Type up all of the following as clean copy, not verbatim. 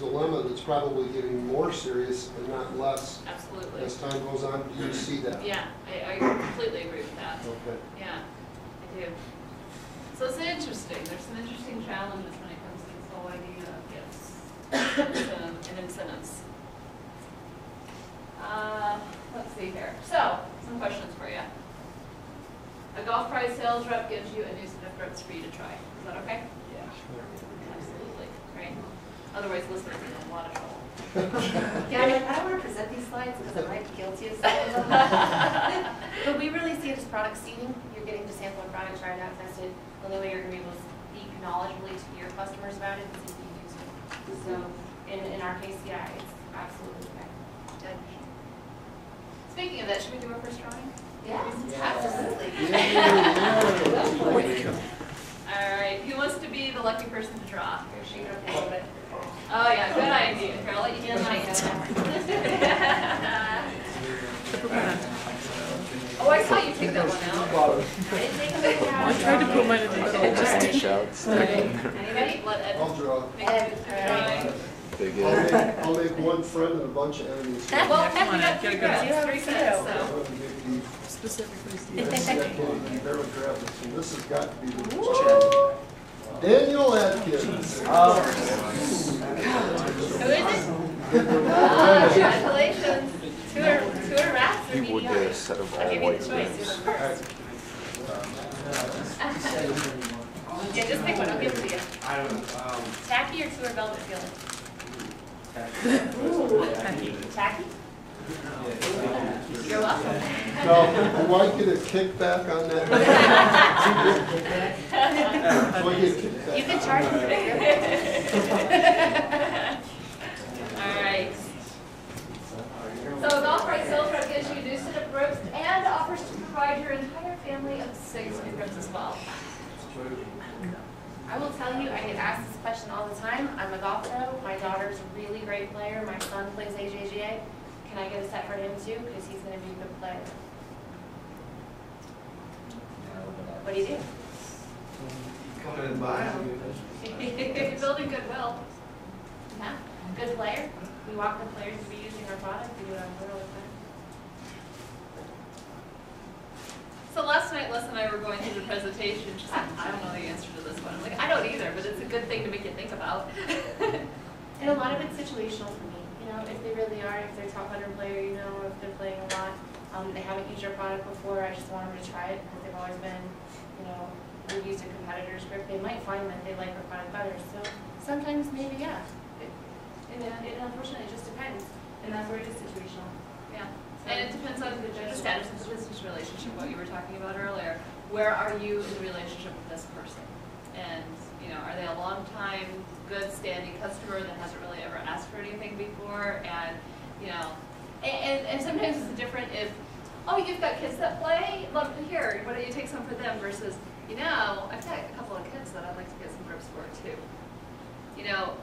dilemma that's probably getting more serious and not less Absolutely. as time goes on. Do you see that? Yeah, I completely agree with that. Okay. Yeah, I do. So it's interesting. There's some interesting challenges when it comes to this whole idea of gifts and incentives. Let's see here. So, some questions for you. A golf prize sales rep gives you a new set of grips for you to try. Is that okay? Yeah. Absolutely. Great. Otherwise, listeners are in a lot of trouble. Yeah, I don't want to present these slides because I might be guilty of some of them. But we really see it as product seeding. You're getting to sample a product, try it out, test it. The only way you're going to be able to speak knowledgeably to your customers about it is if you use it. So in our case, yeah, it's absolutely okay. Good. Speaking of that, should we do our first drawing? Yeah, absolutely. All right. Who wants to be the lucky person to draw? Here, shake it up a little bit. Oh yeah, good idea. Here, I'll let you hand mine. Oh, I saw you take that one out. I didn't take them out. I tried to put mine in the middle. It just didn't. Shouts. Anybody? Let Ed. I'll draw. Ed, drawing. I'll make one friend and a bunch of enemies. Well, Come on, we got Ed, three get a good sets, so. Specifically, This Steve. is barrel graphics, and this has got to be the Daniel Atkins. Who is it? Oh, congratulations. Two are rats or You would mediocre? a set of all I'll give you white the choice. You're the first. Yeah, just pick one. I'll give it to you. I don't know. Tacky or two or velvet feeling? Tacky? You're welcome. No, do I get a kickback on that? Do I get a kickback? You can charge me for it. All right. So a golf prize sales rep gives you a new set of ropes and offers to provide your entire family of 6 new ropes as well. I will tell you, I get asked this question all the time. I'm a golf pro. My daughter's a really great player. My son plays AJGA. Can I get a set for him too? Because he's going to be a good player. What do you do? Come in and buy them. You're building goodwill. Yeah, good player. We want the players to be using our product. We do it on all the time. So last night, Lissa and I were going through the presentation. She's like, I don't know the answer to this one. I'm like, I don't either, but it's a good thing to make you think about. And a lot of it's situational for me. You know, if they really are, if they're a top 100 player, you know, if they're playing a lot, they haven't used your product before, I just want them to try it because they've always been, you know, they've used a competitor's grip. They might find that they like our product better. So sometimes maybe, yeah. It unfortunately just depends. And that's where it is situational. Yeah. And it depends on the status of the business relationship, what you were talking about earlier. Where are you in the relationship with this person? And, you know, are they a long-time, good standing customer that hasn't really ever asked for anything before? And, you know, and sometimes it's different if, oh, you've got kids that play? Love to hear. Why don't you take some for them? Versus, you know, I've got a couple of kids that I'd like to get some grips for too. You know,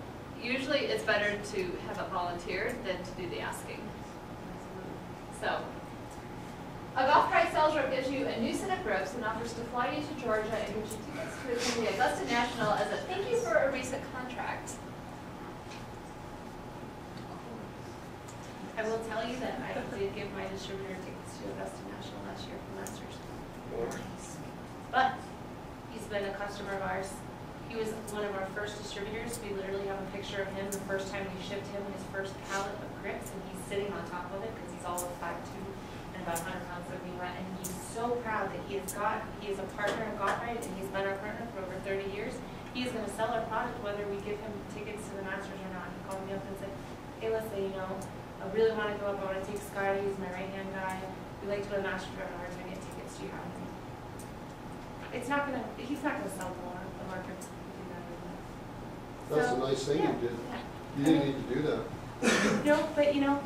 usually it's better to have it volunteered than to do the asking. So, a golf prize sales rep gives you a new set of grips and offers to fly you to Georgia and gives you tickets to attend the Augusta National as a thank you for a recent contract. I will tell you that I did give my distributor tickets to Augusta National last year for Masters. But he's been a customer of ours. He was one of our first distributors. We literally have a picture of him the first time we shipped him his first pallet of grips, and he's sitting on top of it because he's all of 5'2" and about 100 pounds soaking wet. And he's so proud that he is a partner of GolfRide, and he's been our partner for over 30 years. He is going to sell our product whether we give him tickets to the Masters or not. He called me up and said, hey, Lissa, you know, I really want to go up. I want to take Scotty. He's my right-hand guy. We like to go to the Masters. We're having a hard time getting tickets. Do you have any? He's not going to sell more of our grips. That's a nice thing you did. Yeah. You didn't need to do that. No, but you know,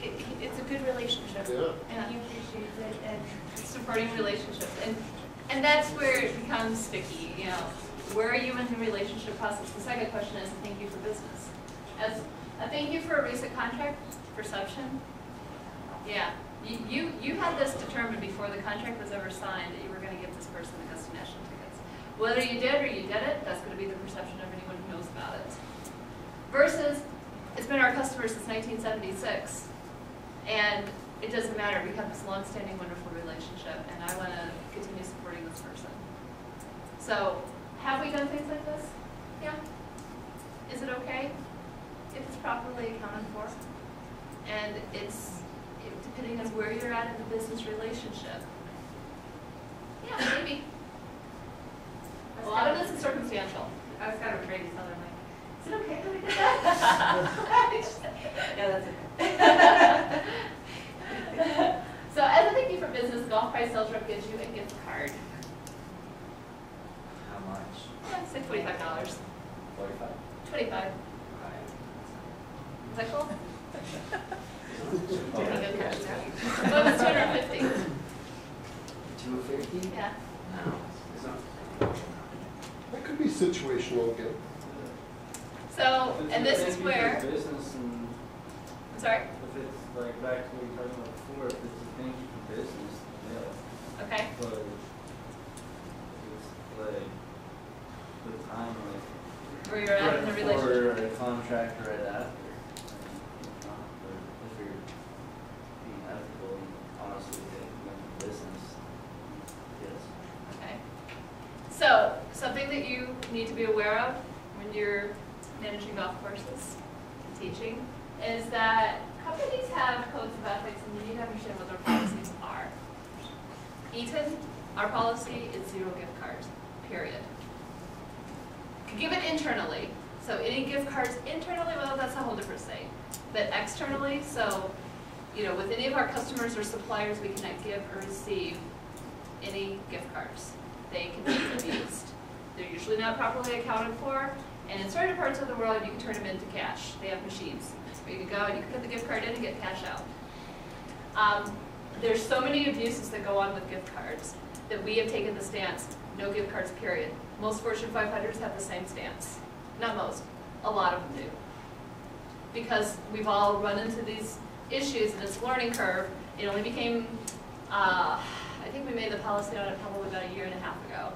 it's a good relationship. Yeah. And he appreciates it. And Supporting relationships. And that's where it becomes sticky, you know. Where are you in the relationship process? The second question is a thank you for business. As a thank you for a recent contract, perception. Yeah. You had this determined before the contract was ever signed that you were going to give this person Augusta National tickets. Whether you did or you didn't, that's going to be the perception of anyone who knows about it. Versus, It's been our customer since 1976, and it doesn't matter. We have this long-standing, wonderful relationship, and I want to continue supporting this person. So, have we done things like this? Yeah. Is it okay if it's properly accounted for? And it's depending on where you're at in the business relationship. Yeah, maybe. A lot of this is circumstantial. I was kind of afraid to tell her, like, is it okay that we did that? Yeah, that's okay. So as a thank you for business, Golf Price Sales Rep gives you a gift card. How much? Yeah, say $25. 45. 25. Is that cool? Any gift cards there? What was 250? 250? Yeah. No. It's not. That could be situational again. So, and this is where, Business and I'm sorry? if it's like back to what you were talking about before, if it's a thank you for business, yeah. Okay. But it's like the time like Where you're at in the relationship. or a contract right after. Not, but if you're being ethical and honestly thinking of business, yes. Okay. So, something that you need to be aware of when you're managing golf courses and teaching is that companies have codes of ethics and you need to understand what their policies are. Eaton, our policy is 0 gift cards, period. You can give it internally, so any gift cards internally, well, that's a whole different thing. But externally, so, you know, with any of our customers or suppliers, we cannot give or receive any gift cards. They can be abused. They're usually not properly accounted for, and in certain parts of the world, you can turn them into cash. They have machines where you can go and you can put the gift card in and get cash out. There's so many abuses that go on with gift cards that we have taken the stance, no gift cards, period. Most Fortune 500s have the same stance. Not most, a lot of them do. Because we've all run into these issues and it's a learning curve. It only became, I think we made the policy on it probably about 1.5 years ago.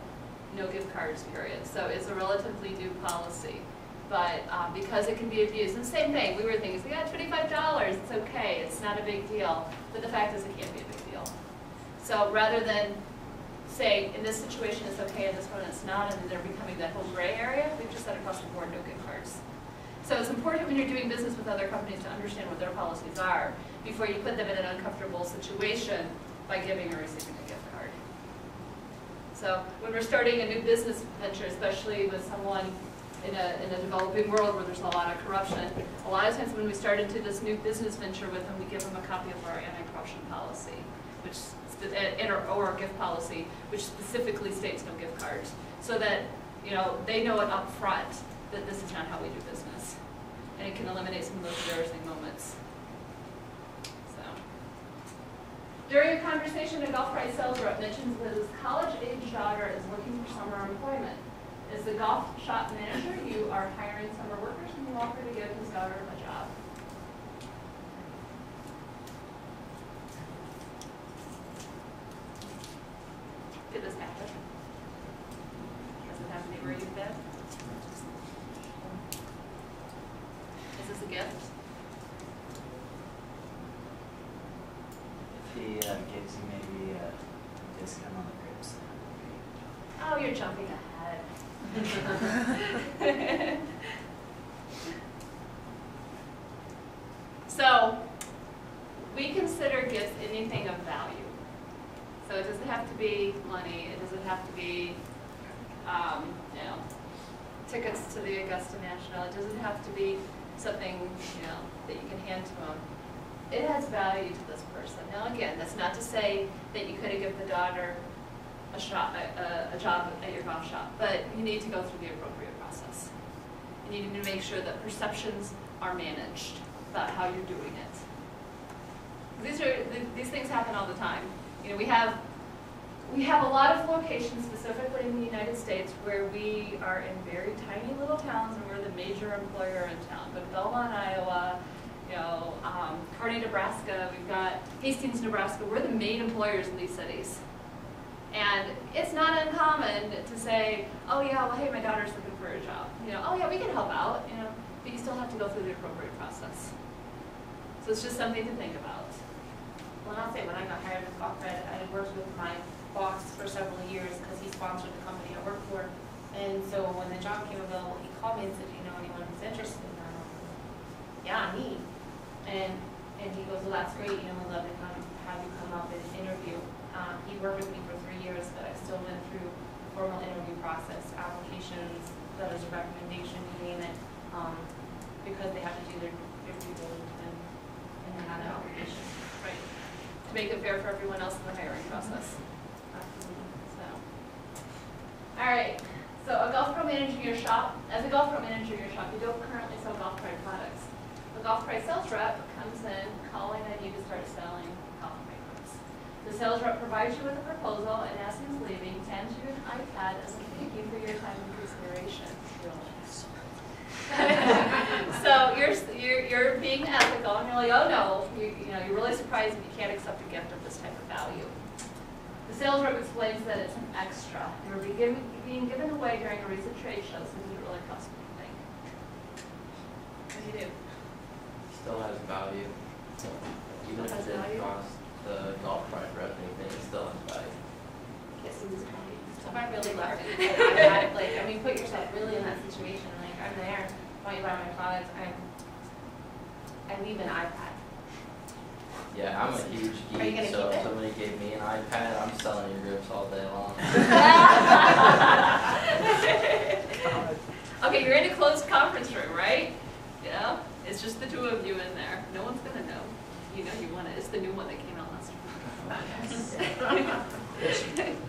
No gift cards, period. So it's a relatively new policy. But because it can be abused, and same thing, we were thinking, we got $25, it's okay, it's not a big deal. But the fact is it can't be a big deal. So rather than say, in this situation it's okay, in this one it's not, and then they're becoming that whole gray area, we've just said across the board, no gift cards. So it's important when you're doing business with other companies to understand what their policies are before you put them in an uncomfortable situation by giving or receiving a gift card. So when we're starting a new business venture, especially with someone in a developing world where there's a lot of corruption, a lot of times when we start into this new business venture with them, we give them a copy of our anti-corruption policy, which or a gift policy, which specifically states no gift cards, so that they know it up front that this is not how we do business, and it can eliminate some of those embarrassing moments. So, during a conversation, a golf price sales rep mentions that his college-age daughter is looking for summer employment. As the golf shop manager, you are hiring summer workers, and you offer to give his daughter a job. Did this happen? Does it happen anywhere you've been? Is this a gift? If he gives you maybe a discount on the grips, Oh, you're jumping ahead. So, we consider gifts anything of value. So it doesn't have to be money, it doesn't have to be, tickets to the Augusta National, it doesn't have to be something, that you can hand to them. It has value to this person. Now again, that's not to say that you couldn't give the daughter a job at your golf shop, but you need to go through the appropriate process. And you need to make sure that perceptions are managed about how you're doing it. These things happen all the time. We have a lot of locations, specifically in the United States, where we are in very tiny little towns and we're the major employer in town. But Belmont, Iowa, Kearney, Nebraska, we've got Hastings, Nebraska. We're the main employers in these cities. And it's not uncommon to say, oh yeah, well hey, my daughter's looking for a job. Oh yeah, we can help out. but you still have to go through the appropriate process. So it's just something to think about. Well, I'll say when I got hired with Golf Red, I had worked with my boss for several years because he sponsored the company I worked for. And so when the job came available, he called me and said, "Do you know anyone who's interested?" And I'm like, "Yeah, me." And he goes, "Well, that's great. You know, we'd love to have you come up and interview." He worked with me for 3 years, but I still went through the formal interview process, applications, letters of recommendation, you name it, because they have to do their due diligence and they have an obligation. Right. To make it fair for everyone else in the hiring process. Absolutely. So, all right. So a golf pro manager in your shop, as a golf pro manager in your shop, you don't currently sell Golf Pride products. A Golf Pride sales rep comes in calling on you to start selling golf Pride products. The sales rep provides you with a proposal and as he's leaving, hands you an iPad as a thank you for your time and consideration. So you're being ethical and you're like, oh no, you're really surprised if you can't accept a gift of this type of value. The sales rep explains that it's an extra. You're being given away during a recent trade show, so does it really cost anything? What do you do? Still has value. Even if Has it value? didn't cost the Golf Pride rep anything, it still has value. Yes, it is value. If I really love it, I mean, put yourself really in that situation. Like, I'm there, want you to buy my products, I leave an iPad. Yeah, I'm a huge Are you geek, gonna so keep if it? somebody gave me an iPad, I'm selling your grips all day long. Okay, you're in a closed conference room, right? Yeah, it's just the two of you in there. No one's gonna know. You know you want it. It's the new one that came out last week.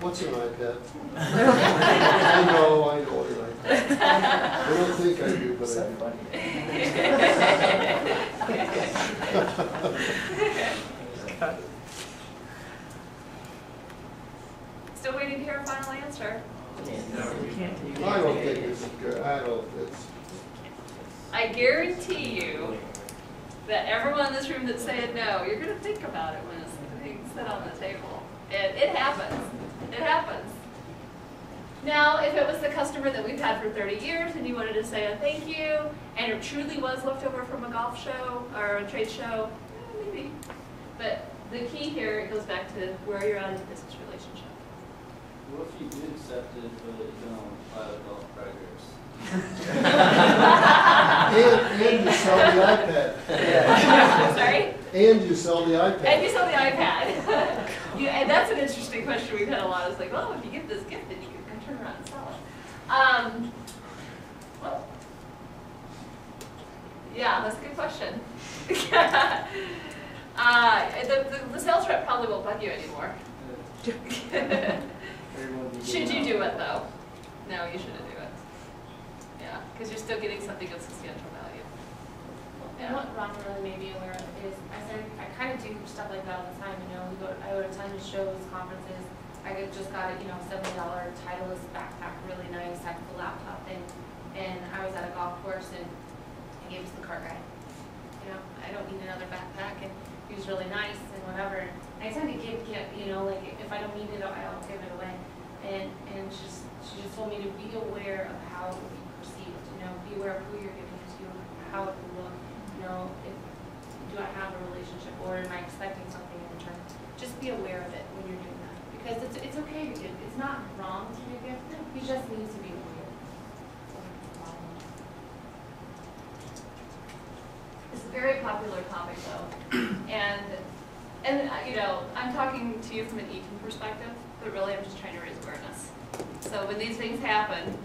What's an iPad? I know what an iPad is. I don't think I do, but I do. Still waiting to hear a final answer. I don't think it's good. I guarantee you that everyone in this room that's saying no, you're going to think about it when it's being set on the table. It happens. It happens. Now, if it was the customer that we've had for 30 years and you wanted to say a thank you, and it truly was left over from a golf show or a trade show, maybe. But the key here, it goes back to where you're at in the business relationship. What if you do accept it, but you don't buy the Golf Pride grips? And you sell the iPad. Sorry? And you sell the And iPad. you sell the iPad. And that's an interesting question we've had a lot. It's like, well, if you get this gift, then you can turn around and sell it. Well, yeah, that's a good question. The sales rep probably won't bug you anymore. Should you do it though? No, you shouldn't do it. Yeah, because you're still getting something of substantial value. And what Ron really made me aware of is, I kind of do stuff like that all the time, you know, I go to a ton of shows, conferences, just got a, $70 Titleist backpack, really nice, I have the laptop in, and I was at a golf course and I gave it to the cart guy. I don't need another backpack, and he was really nice and whatever. And I tend to give, like if I don't need it, I'll give it away. And she just told me to be aware of how it will be perceived, be aware of who you're giving it to, how it will look, do I have a relationship or am I expecting something in return? Just be aware of it when you're doing that. Because it's okay to give, it's not wrong to give gift, you just need to be aware. It's a very popular topic though. And I'm talking to you from an Eaton perspective, but really I'm just trying to raise awareness. So when these things happen,